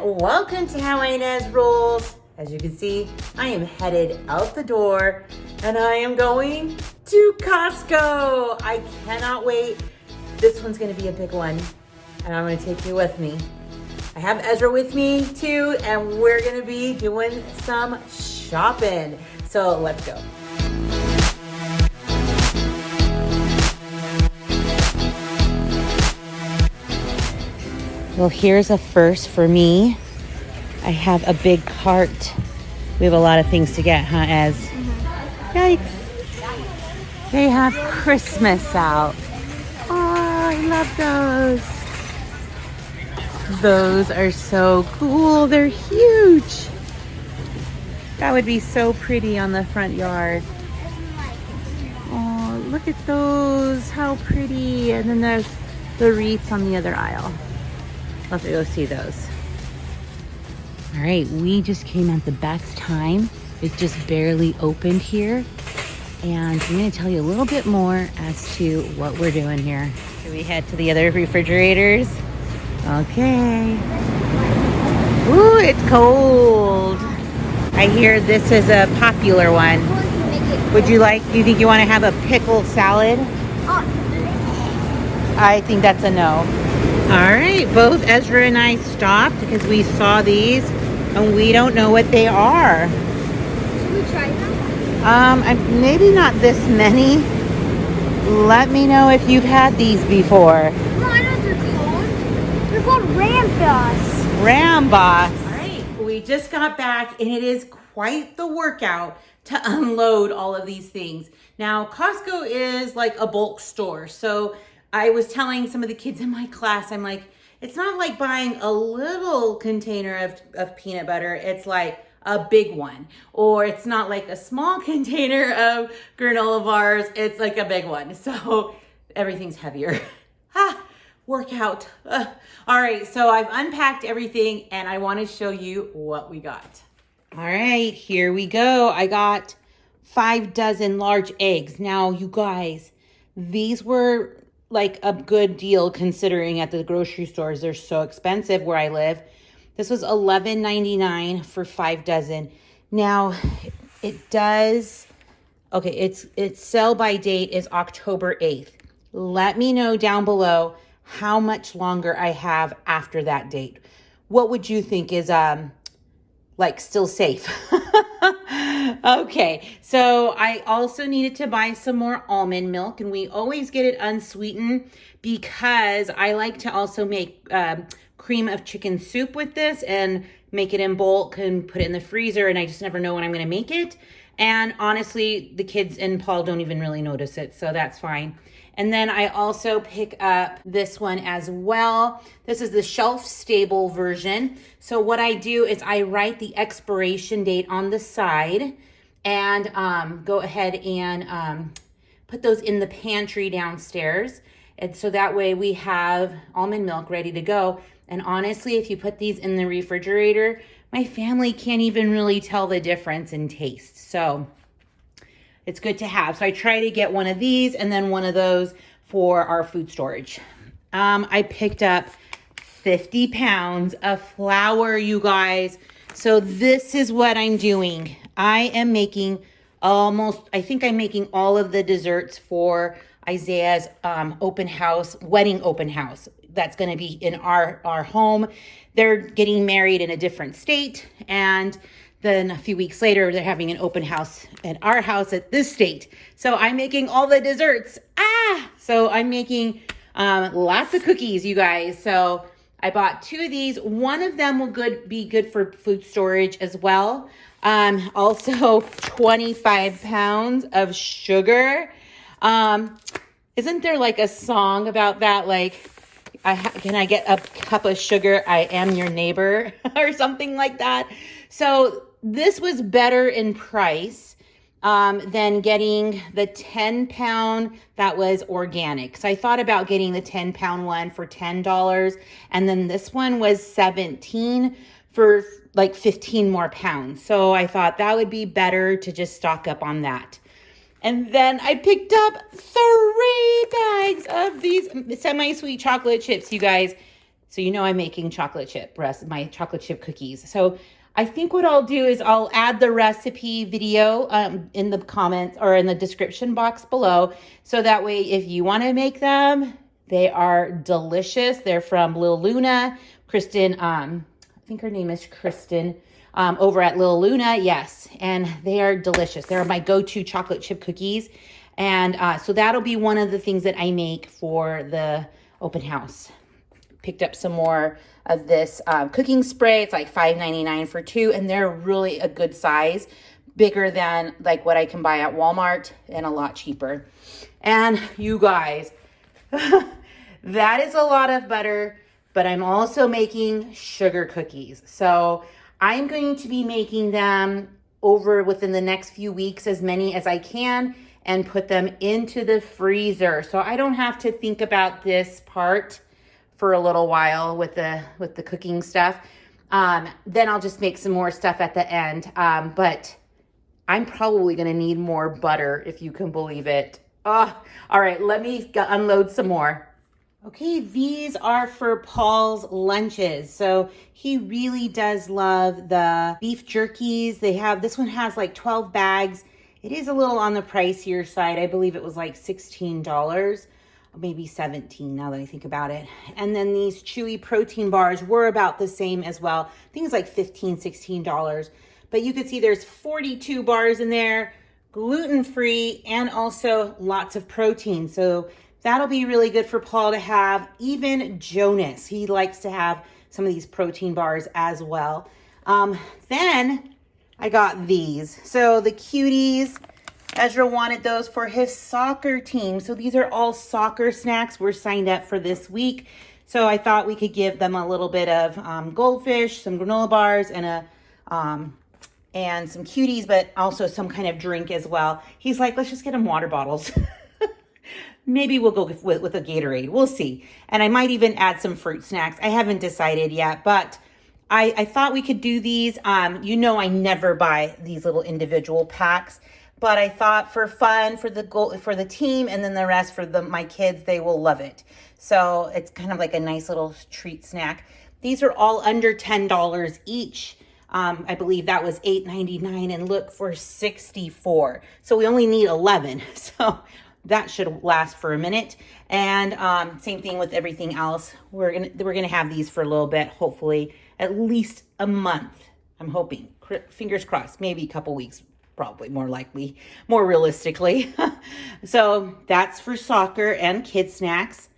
Welcome to How Ines Rolls. As you can see, I am headed out the door and I am going to Costco. I cannot wait. This one's gonna be a big one and I'm gonna take you with me. I have Ezra with me too and we're gonna be doing some shopping. So let's go. Well, here's a first for me. I have a big cart. We have a lot of things to get, huh, Ez? Yikes. They have Christmas out. Oh, I love those. Those are so cool. They're huge. That would be so pretty on the front yard. Oh, look at those. How pretty. And then there's the wreaths on the other aisle. I'll have to go see those. All right, we just came at the best time. It just barely opened here. And I'm gonna tell you a little bit more as to what we're doing here. Should we head to the other refrigerators? Okay. Ooh, it's cold. I hear this is a popular one. Do you think you wanna have a pickle salad? I think that's a no. All right, both Ezra and I stopped because we saw these and we don't know what they are. Should we try them? Maybe not this many. Let me know if you've had these before. No, I know what they're called. They're called Rambus. Rambus. All right, we just got back and it is quite the workout to unload all of these things. Now, Costco is like a bulk store, so I was telling some of the kids in my class, I'm like, it's not like buying a little container of peanut butter. It's like a big one. Or it's not like a small container of granola bars. It's like a big one. So everything's heavier. Workout. All right, so I've unpacked everything and I want to show you what we got. All right, here we go. I got 5 dozen large eggs. Now, you guys, these were like a good deal considering at the grocery stores they're so expensive where I live. This was $11.99 for 5 dozen. Now it does, okay, its sell by date is October 8th. Let me know down below how much longer I have after that date. What would you think is like still safe? Okay, so I also needed to buy some more almond milk, and we always get it unsweetened because I like to also make cream of chicken soup with this and make it in bulk and put it in the freezer, and I just never know when I'm going to make it. And honestly, the kids and Paul don't even really notice it, so that's fine. And then I also pick up this one as well. This is the shelf-stable version. So what I do is I write the expiration date on the side and go ahead and put those in the pantry downstairs. And so that way we have almond milk ready to go. And honestly, if you put these in the refrigerator, my family can't even really tell the difference in taste. So it's good to have. So I try to get one of these and then one of those for our food storage. I picked up 50 pounds of flour, you guys. So this is what I'm doing. I am making I think I'm making all of the desserts for Isaiah's open house, wedding open house. That's going to be in our home. They're getting married in a different state, and then a few weeks later, they're having an open house at our house at this state. So I'm making all the desserts. So I'm making lots of cookies, you guys. So I bought 2 of these. One of them will be good for food storage as well. Also 25 pounds of sugar. Isn't there like a song about that? Like, can I get a cup of sugar? I am your neighbor or something like that. So this was better in price than getting the 10-pound that was organic. So I thought about getting the 10-pound one for $10, and then this one was $17 for like 15 more pounds. So I thought that would be better to just stock up on that. And then I picked up 3 bags of these semi-sweet chocolate chips, you guys. So you know I'm making my chocolate chip cookies. So I think what I'll do is I'll add the recipe video in the comments or in the description box below. So that way, if you want to make them, they are delicious. They're from Lil Luna. Kristen, I think her name is Kristen, over at Lil Luna. Yes, and they are delicious. They're my go-to chocolate chip cookies. And so that'll be one of the things that I make for the open house. Picked up some more of this cooking spray. It's like $5.99 for 2, and they're really a good size, bigger than like what I can buy at Walmart and a lot cheaper. And you guys, that is a lot of butter, but I'm also making sugar cookies. So I'm going to be making them within the next few weeks, as many as I can, and put them into the freezer. So I don't have to think about this part for a little while with the cooking stuff. Then I'll just make some more stuff at the end. But I'm probably gonna need more butter, if you can believe it. Oh, all right, let me unload some more. Okay, these are for Paul's lunches. So he really does love the beef jerkies. This one has like 12 bags. It is a little on the pricier side. I believe it was like $16. Maybe 17 now that I think about it. And then these chewy protein bars were about the same as well. Things like $15, $16. But you can see there's 42 bars in there, gluten-free, and also lots of protein. So that'll be really good for Paul to have. Even Jonas, he likes to have some of these protein bars as well. Then I got these. So the cuties, Ezra wanted those for his soccer team. So these are all soccer snacks we're signed up for this week. So I thought we could give them a little bit of goldfish, some granola bars, and some cuties, but also some kind of drink as well. He's like, let's just get him water bottles. Maybe we'll go with a Gatorade. We'll see. And I might even add some fruit snacks. I haven't decided yet, but I thought we could do these. You know, I never buy these little individual packs. But I thought for fun, for the team, and then the rest for my kids, they will love it. So it's kind of like a nice little treat snack. These are all under $10 each. I believe that was $8.99, and look, for 64. So we only need 11. So that should last for a minute. And same thing with everything else. We're gonna have these for a little bit, hopefully at least a month. I'm hoping. Fingers crossed. Maybe a couple weeks. Probably more likely, more realistically. So that's for soccer and kids snacks.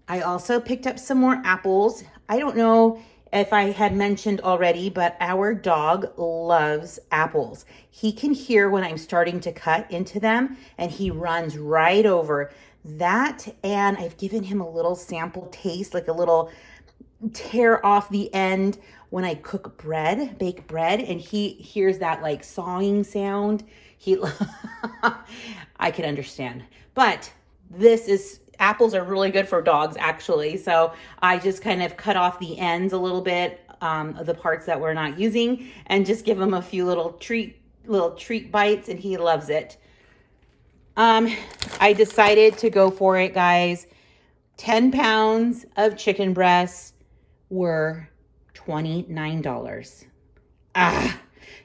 I also picked up some more apples. I don't know if I had mentioned already, but our dog loves apples. He can hear when I'm starting to cut into them, and he runs right over that. And I've given him a little sample taste, like a little tear off the end when I bake bread, and he hears that like sawing sound. I can understand. But apples are really good for dogs, actually. So I just kind of cut off the ends a little bit, of the parts that we're not using, and just give him a few little treat bites, and he loves it. I decided to go for it, guys. 10 pounds of chicken breasts were $29.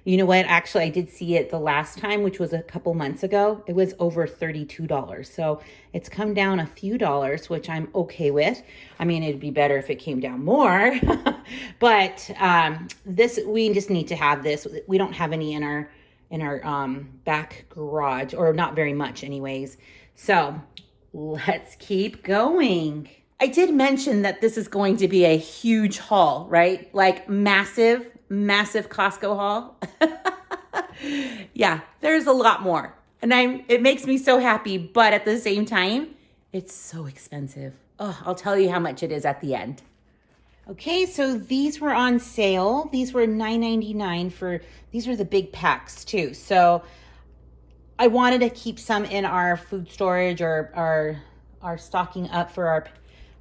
You know what? Actually, I did see it the last time, which was a couple months ago. It was over $32. So it's come down a few dollars, which I'm okay with. I mean, it'd be better if it came down more. But we just need to have this. We don't have any in our back garage, or not very much anyways. So let's keep going. I did mention that this is going to be a huge haul, right? Like massive Costco haul. Yeah, there's a lot more. And it makes me so happy, but at the same time, it's so expensive. Oh, I'll tell you how much it is at the end. Okay, so these were on sale. These were $9.99 these are the big packs too. So I wanted to keep some in our food storage, or our stocking up for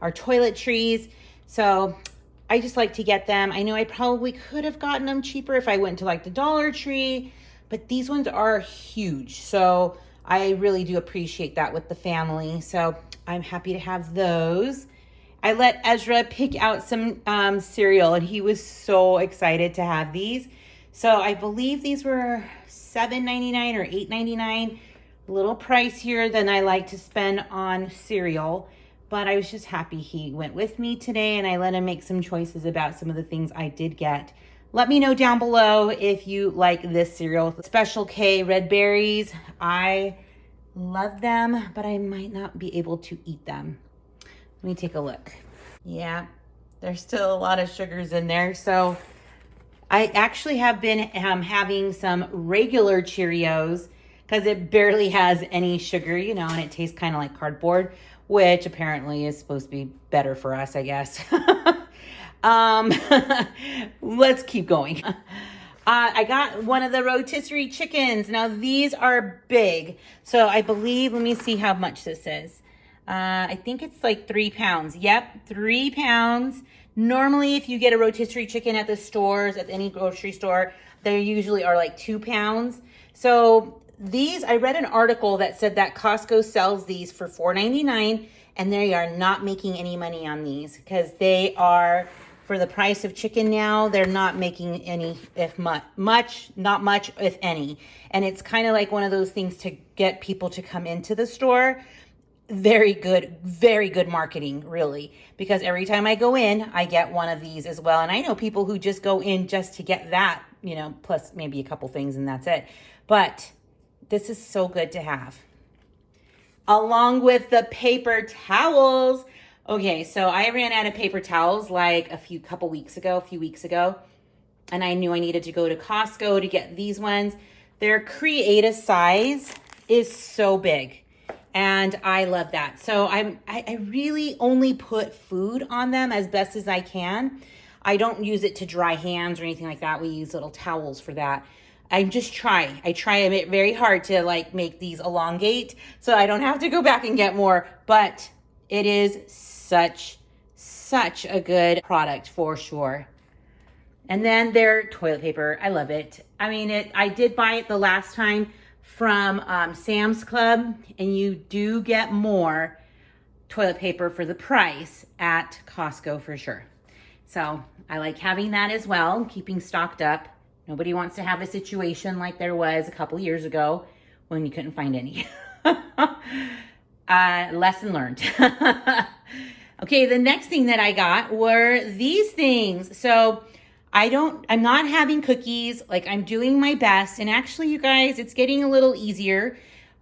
our toiletries. So I just like to get them. I know I probably could have gotten them cheaper if I went to like the Dollar Tree, but these ones are huge. So I really do appreciate that with the family. So I'm happy to have those. I let Ezra pick out some cereal, and he was so excited to have these. So I believe these were $7.99 or $8.99. A little pricier than I like to spend on cereal. But I was just happy he went with me today, and I let him make some choices about some of the things I did get. Let me know down below if you like this cereal. Special K red berries. I love them, but I might not be able to eat them. Let me take a look. Yeah, there's still a lot of sugars in there. So I actually have been having some regular Cheerios because it barely has any sugar, you know, and it tastes kind of like cardboard, which apparently is supposed to be better for us, I guess. Let's keep going. I got one of the rotisserie chickens. Now these are big. So I believe, let me see how much this is. I think it's like 3 pounds. Yep, 3 pounds. Normally, if you get a rotisserie chicken at the stores, at any grocery store, they usually are like 2 pounds. So these, I read an article that said that Costco sells these for $4.99, and they are not making any money on these because they are, for the price of chicken now, they're not making any, if much, not much, if any. And it's kind of like one of those things to get people to come into the store. Very good marketing, really, because every time I go in, I get one of these as well. And I know people who just go in just to get that, you know, plus maybe a couple things and that's it. But this is so good to have. Along with the paper towels. Okay, so I ran out of paper towels like a few weeks ago. And I knew I needed to go to Costco to get these ones. Their creative size is so big. And I love that. So I really only put food on them as best as I can. I don't use it to dry hands or anything like that. We use little towels for that. I try very hard to like make these elongate so I don't have to go back and get more. But it is such a good product for sure. And then their toilet paper. I love it. I mean, I did buy it the last time from Sam's Club, and you do get more toilet paper for the price at Costco for sure. So I like having that as well, keeping stocked up. Nobody wants to have a situation like there was a couple years ago when you couldn't find any. Lesson learned. Okay, the next thing that I got were these things. So I'm not having cookies, like I'm doing my best. And actually, you guys, it's getting a little easier,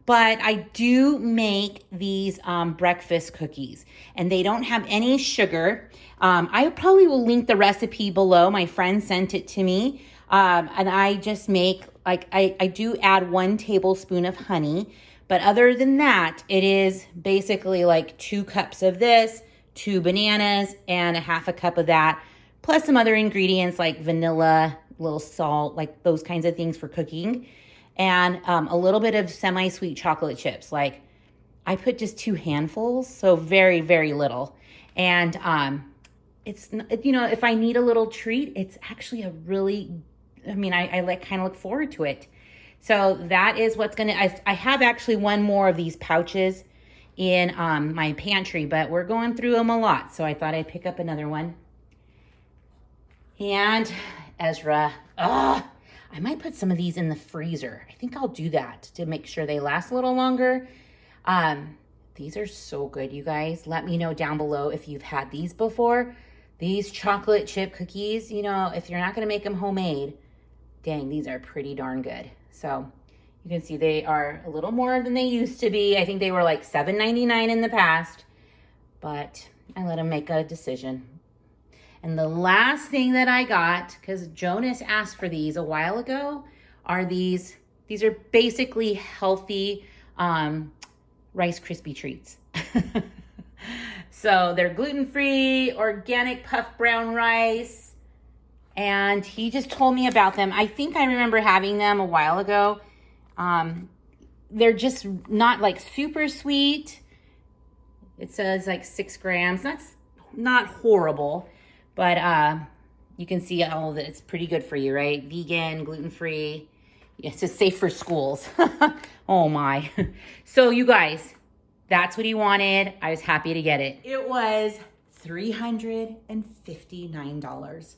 but I do make these breakfast cookies, and they don't have any sugar. I probably will link the recipe below. My friend sent it to me. And I just make, like, I do add 1 tablespoon of honey, but other than that, it is basically like 2 cups of this, 2 bananas, and a half a cup of that, plus some other ingredients like vanilla, little salt, like those kinds of things for cooking, and a little bit of semi-sweet chocolate chips. Like, I put just 2 handfuls, so very, very little. And it's, you know, if I need a little treat, it's actually a really, I mean, I like kind of look forward to it. So that is what's gonna, I have actually 1 more of these pouches in my pantry, but we're going through them a lot, so I thought I'd pick up another one. And Ezra, I might put some of these in the freezer. I think I'll do that to make sure they last a little longer. These are so good, you guys. Let me know down below if you've had these before. These chocolate chip cookies, you know, if you're not gonna make them homemade, dang, these are pretty darn good. So you can see they are a little more than they used to be. I think they were like $7.99 in the past, but I let them make a decision. And the last thing that I got, because Jonas asked for these a while ago, are these. These are basically healthy Rice Krispie treats. So they're gluten-free, organic puffed brown rice. And he just told me about them. I think I remember having them a while ago. They're just not like super sweet. It says like 6 grams. That's not horrible. But you can see all of it. It's pretty good for you, right? Vegan, gluten-free. It's just safe for schools. Oh my. So you guys, that's what he wanted. I was happy to get it. It was $359.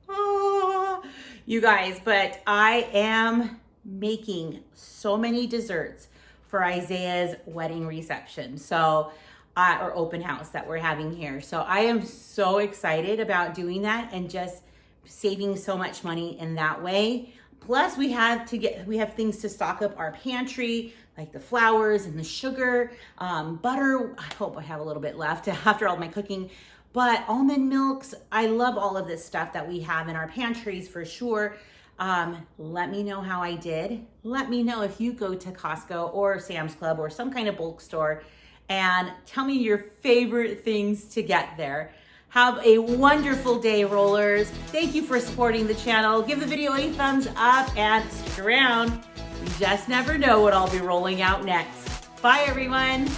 Ah, you guys, but I am making so many desserts for Isaiah's wedding reception. So, or open house that we're having here. So I am so excited about doing that and just saving so much money in that way. Plus we have things to stock up our pantry, like the flours and the sugar, butter. I hope I have a little bit left after all my cooking, but almond milks. I love all of this stuff that we have in our pantries for sure. Let me know how I did. Let me know if you go to Costco or Sam's Club or some kind of bulk store, and tell me your favorite things to get there. Have a wonderful day, rollers. Thank you for supporting the channel. Give the video a thumbs up and stick around. You just never know what I'll be rolling out next. Bye, everyone.